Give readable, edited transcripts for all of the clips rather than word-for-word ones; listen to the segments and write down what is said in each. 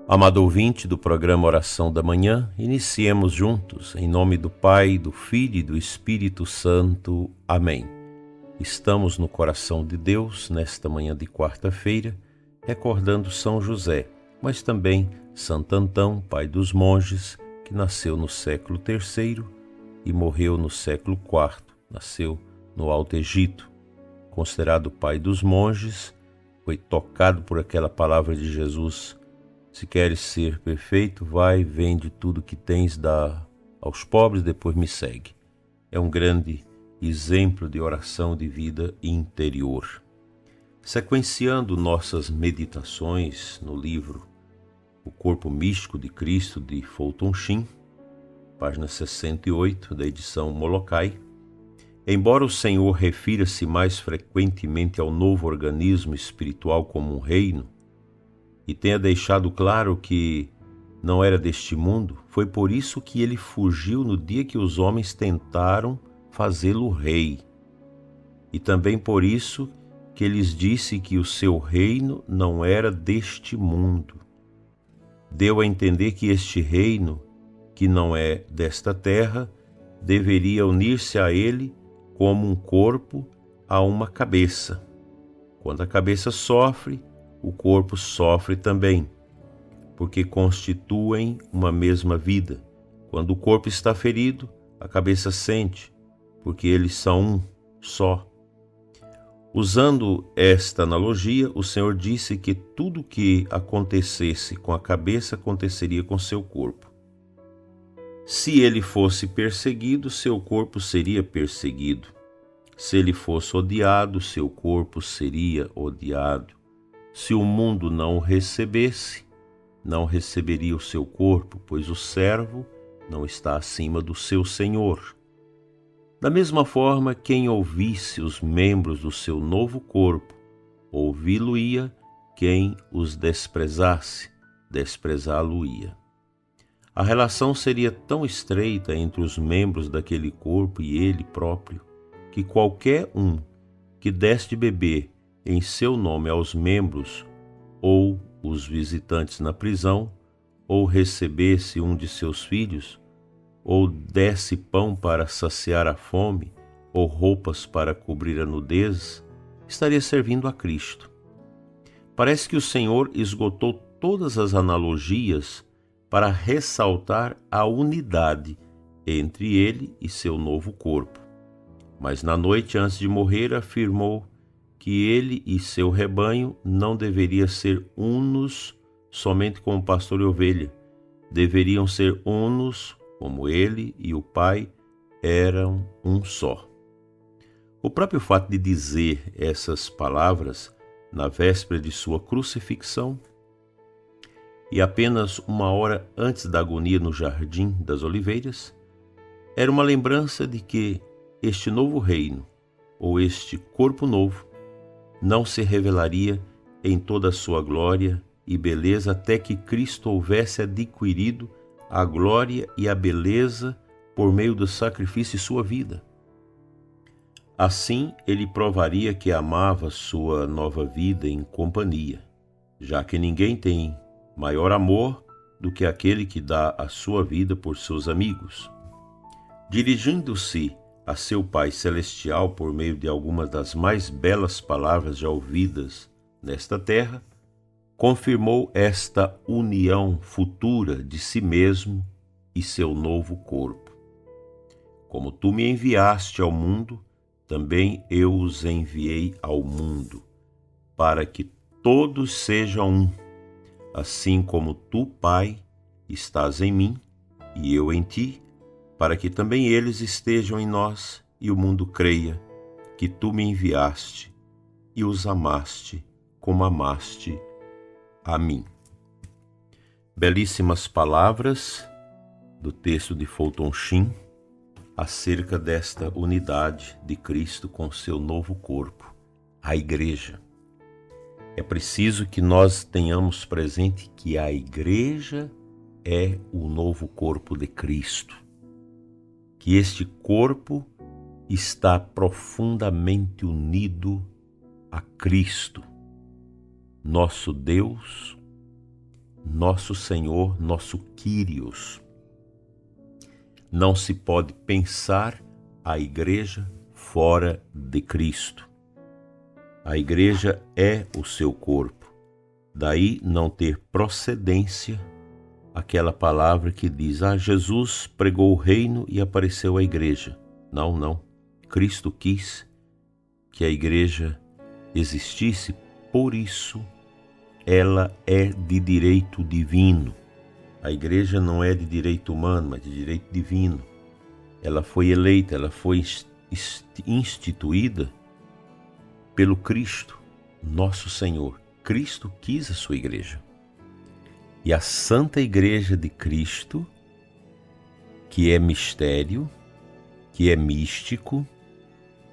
Amado ouvinte do programa Oração da Manhã, iniciemos juntos, em nome do Pai, do Filho e do Espírito Santo. Amém. Estamos no coração de Deus, nesta manhã de quarta-feira, recordando São José, mas também Santo Antão, pai dos monges, que nasceu no século III e morreu no século IV, nasceu no Alto Egito. Considerado pai dos monges, foi tocado por aquela palavra de Jesus: se queres ser perfeito, vai, vende tudo que tens, dá aos pobres, depois me segue. É um grande exemplo de oração de vida interior. Sequenciando nossas meditações no livro O Corpo Místico de Cristo, de Fulton Sheen, página 68, da edição Molokai, embora o Senhor refira-se mais frequentemente ao novo organismo espiritual como um reino, e tenha deixado claro que não era deste mundo, foi por isso que ele fugiu no dia que os homens tentaram fazê-lo rei. E também por isso que ele lhes disse que o seu reino não era deste mundo. Deu a entender que este reino, que não é desta terra, deveria unir-se a ele como um corpo a uma cabeça. Quando a cabeça sofre, o corpo sofre também, porque constituem uma mesma vida. Quando o corpo está ferido, a cabeça sente, porque eles são um só. Usando esta analogia, o Senhor disse que tudo que acontecesse com a cabeça aconteceria com seu corpo. Se ele fosse perseguido, seu corpo seria perseguido. Se ele fosse odiado, seu corpo seria odiado. Se o mundo não o recebesse, não receberia o seu corpo, pois o servo não está acima do seu senhor. Da mesma forma, quem ouvisse os membros do seu novo corpo, ouvi-lo-ia; quem os desprezasse, desprezá-lo-ia. A relação seria tão estreita entre os membros daquele corpo e ele próprio, que qualquer um que desse de beber em seu nome aos membros, ou os visitantes na prisão, ou recebesse um de seus filhos, ou desse pão para saciar a fome, ou roupas para cobrir a nudez, estaria servindo a Cristo. Parece que o Senhor esgotou todas as analogias para ressaltar a unidade entre ele e seu novo corpo. Mas na noite antes de morrer afirmou que ele e seu rebanho não deveriam ser unos somente como pastor e ovelha, deveriam ser unos como ele e o Pai eram um só. O próprio fato de dizer essas palavras na véspera de sua crucifixão e apenas uma hora antes da agonia no Jardim das Oliveiras era uma lembrança de que este novo reino, ou este corpo novo, não se revelaria em toda a sua glória e beleza até que Cristo houvesse adquirido a glória e a beleza por meio do sacrifício de sua vida. Assim, ele provaria que amava sua nova vida em companhia, já que ninguém tem maior amor do que aquele que dá a sua vida por seus amigos. Dirigindo-se a seu Pai Celestial por meio de algumas das mais belas palavras já ouvidas nesta terra, confirmou esta união futura de si mesmo e seu novo corpo. Como tu me enviaste ao mundo, também eu os enviei ao mundo, para que todos sejam um, assim como tu, Pai, estás em mim e eu em ti, para que também eles estejam em nós e o mundo creia que tu me enviaste e os amaste como amaste a mim. Belíssimas palavras do texto de Fulton Sheen acerca desta unidade de Cristo com seu novo corpo, a Igreja. É preciso que nós tenhamos presente que a Igreja é o novo corpo de Cristo, que este corpo está profundamente unido a Cristo, nosso Deus, nosso Senhor, nosso Kyrios. Não se pode pensar a igreja fora de Cristo. A igreja é o seu corpo. Daí não ter procedência aquela palavra que diz: Jesus pregou o reino e apareceu a igreja. Não. Cristo quis que a igreja existisse, por isso ela é de direito divino. A igreja não é de direito humano, mas de direito divino. Ela foi eleita, ela foi instituída pelo Cristo, nosso Senhor. Cristo quis a sua igreja. E a Santa Igreja de Cristo, que é mistério, que é místico,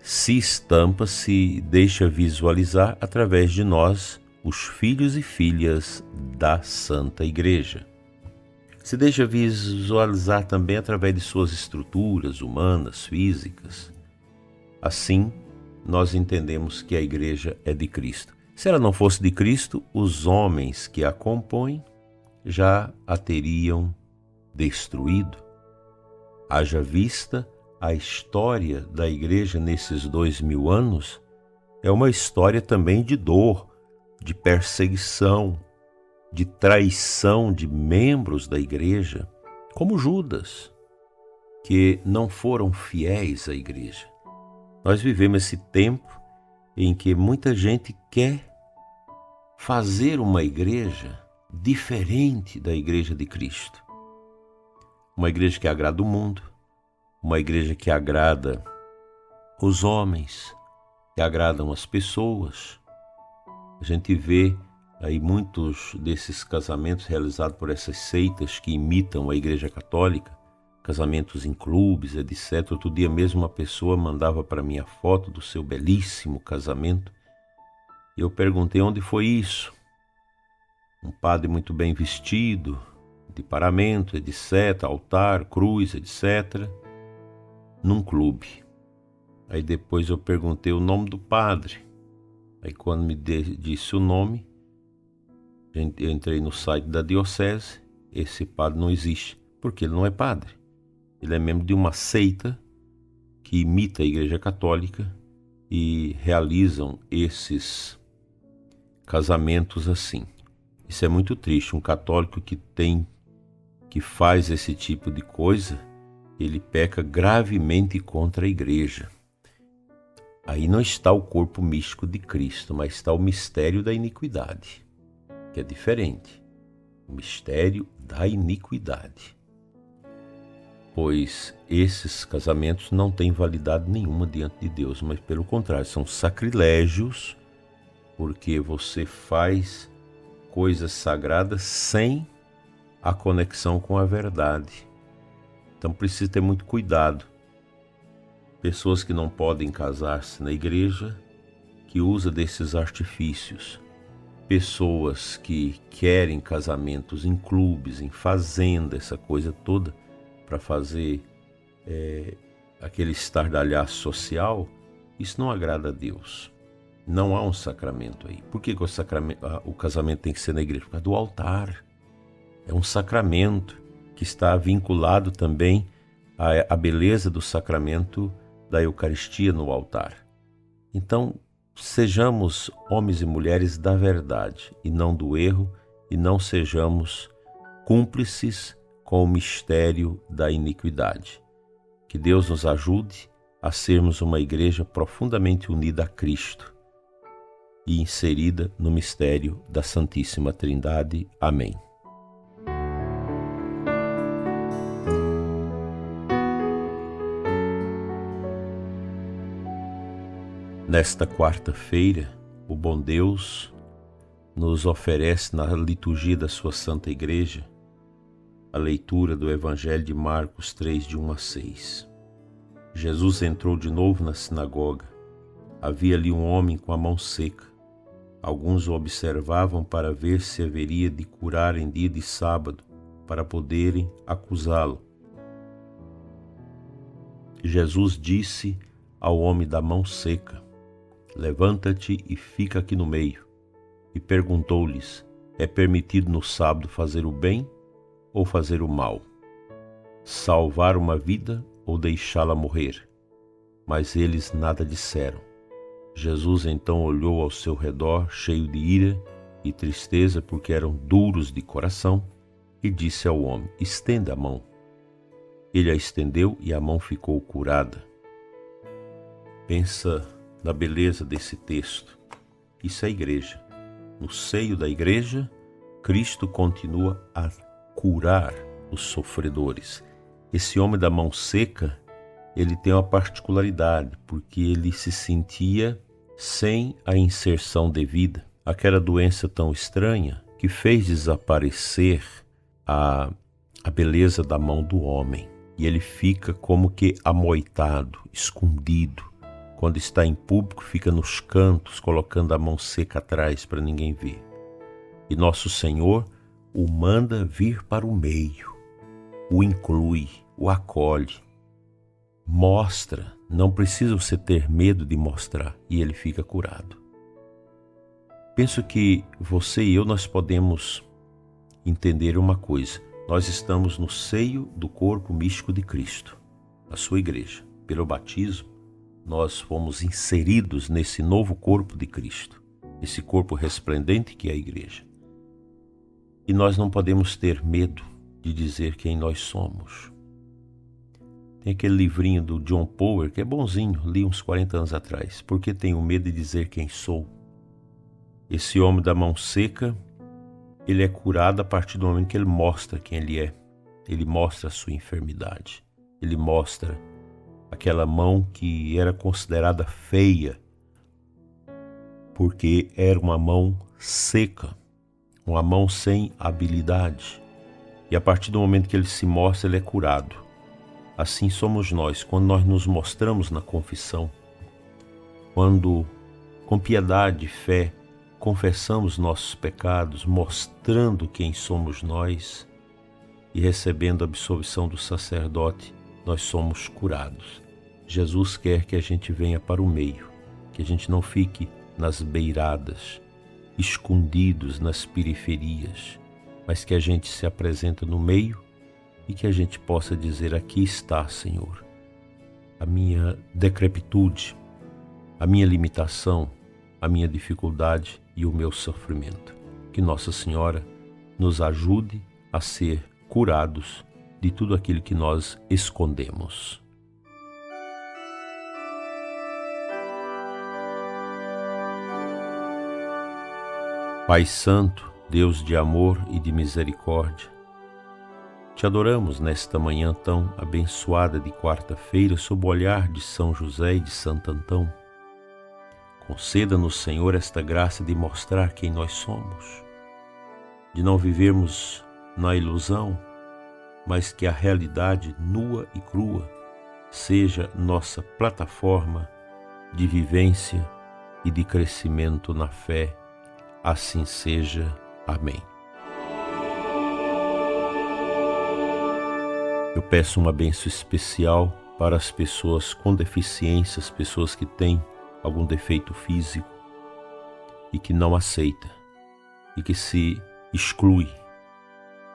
se estampa, se deixa visualizar através de nós, os filhos e filhas da Santa Igreja. Se deixa visualizar também através de suas estruturas humanas, físicas. Assim, nós entendemos que a igreja é de Cristo. Se ela não fosse de Cristo, os homens que a compõem já a teriam destruído. Haja vista a história da igreja nesses 2000 anos, é uma história também de dor, de perseguição, de traição de membros da igreja, como Judas, que não foram fiéis à igreja. Nós vivemos esse tempo em que muita gente quer fazer uma igreja diferente da igreja de Cristo. Uma igreja que agrada o mundo, uma igreja que agrada os homens, que agradam as pessoas. A gente vê aí muitos desses casamentos realizados por essas seitas que imitam a Igreja Católica, casamentos em clubes, etc. Outro dia mesmo uma pessoa mandava para mim a foto do seu belíssimo casamento. E eu perguntei onde foi isso. Um padre muito bem vestido, de paramento, etc., altar, cruz, etc., num clube. Aí depois eu perguntei o nome do padre. Aí quando me disse o nome, eu entrei no site da diocese. Esse padre não existe, porque ele não é padre. Ele é membro de uma seita que imita a Igreja Católica e realizam esses casamentos assim. Isso é muito triste. Um católico que faz esse tipo de coisa, ele peca gravemente contra a igreja. Aí não está o corpo místico de Cristo, mas está o mistério da iniquidade, que é diferente. O mistério da iniquidade. Pois esses casamentos não têm validade nenhuma diante de Deus, mas pelo contrário, são sacrilégios, porque você faz coisas sagradas sem a conexão com a verdade. Então precisa ter muito cuidado. Pessoas que não podem casar-se na igreja, que usam desses artifícios. Pessoas que querem casamentos em clubes, em fazenda, essa coisa toda, para fazer aquele estardalhaço social, isso não agrada a Deus. Não há um sacramento aí. Por que o casamento tem que ser na igreja? Por causa do altar. É um sacramento que está vinculado também à beleza do sacramento da Eucaristia no altar. Então, sejamos homens e mulheres da verdade e não do erro, e não sejamos cúmplices com o mistério da iniquidade. Que Deus nos ajude a sermos uma igreja profundamente unida a Cristo e inserida no mistério da Santíssima Trindade. Amém. Nesta quarta-feira, o bom Deus nos oferece na liturgia da sua Santa Igreja a leitura do Evangelho de Marcos 3, de 1 a 6. Jesus entrou de novo na sinagoga. Havia ali um homem com a mão seca. Alguns o observavam para ver se haveria de curar em dia de sábado, para poderem acusá-lo. Jesus disse ao homem da mão seca: levanta-te e fica aqui no meio. E perguntou-lhes: É permitido no sábado fazer o bem ou fazer o mal, salvar uma vida ou deixá-la morrer. Mas eles nada disseram. Jesus então olhou ao seu redor, cheio de ira e tristeza, porque eram duros de coração, e disse ao homem: estenda a mão. Ele a estendeu e a mão ficou curada. Pensa na beleza desse texto. Isso é a igreja. No seio da igreja, Cristo continua a curar os sofredores. Esse homem da mão seca, ele tem uma particularidade, porque ele se sentia sem a inserção devida. Aquela doença tão estranha que fez desaparecer a beleza da mão do homem. E ele fica como que amoitado, escondido. Quando está em público, fica nos cantos, colocando a mão seca atrás para ninguém ver. E nosso Senhor o manda vir para o meio, o inclui, o acolhe, mostra. Não precisa você ter medo de mostrar, e ele fica curado. Penso que você e eu, nós podemos entender uma coisa. Nós estamos no seio do corpo místico de Cristo, a sua igreja. Pelo batismo, nós fomos inseridos nesse novo corpo de Cristo, esse corpo resplendente que é a igreja. E nós não podemos ter medo de dizer quem nós somos. Tem aquele livrinho do John Power, que é bonzinho, li uns 40 anos atrás. Por que tenho medo de dizer quem sou? Esse homem da mão seca, ele é curado a partir do momento que ele mostra quem ele é. Ele mostra a sua enfermidade. Ele mostra aquela mão que era considerada feia, porque era uma mão seca, uma mão sem habilidade. E a partir do momento que ele se mostra, ele é curado. Assim somos nós, quando nós nos mostramos na confissão, quando com piedade e fé confessamos nossos pecados, mostrando quem somos nós e recebendo a absolvição do sacerdote, nós somos curados. Jesus quer que a gente venha para o meio, que a gente não fique nas beiradas, escondidos nas periferias, mas que a gente se apresente no meio e que a gente possa dizer: aqui está, Senhor, a minha decrepitude, a minha limitação, a minha dificuldade e o meu sofrimento. Que Nossa Senhora nos ajude a ser curados de tudo aquilo que nós escondemos. Pai Santo, Deus de amor e de misericórdia, te adoramos nesta manhã tão abençoada de quarta-feira, sob o olhar de São José e de Santo Antão. Conceda-nos, Senhor, esta graça de mostrar quem nós somos, de não vivermos na ilusão, mas que a realidade nua e crua seja nossa plataforma de vivência e de crescimento na fé. Assim seja. Amém. Eu peço uma bênção especial para as pessoas com deficiências, pessoas que têm algum defeito físico e que não aceita e que se exclui.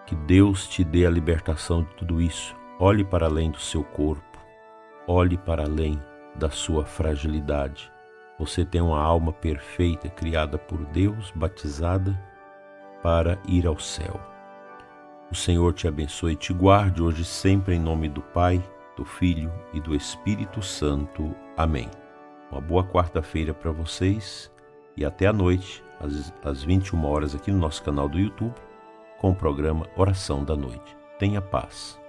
Que Deus te dê a libertação de tudo isso. Olhe para além do seu corpo, olhe para além da sua fragilidade. Você tem uma alma perfeita, criada por Deus, batizada para ir ao céu. O Senhor te abençoe e te guarde hoje e sempre, em nome do Pai, do Filho e do Espírito Santo. Amém. Uma boa quarta-feira para vocês e até à noite, às 21 horas, aqui no nosso canal do YouTube, com o programa Oração da Noite. Tenha paz.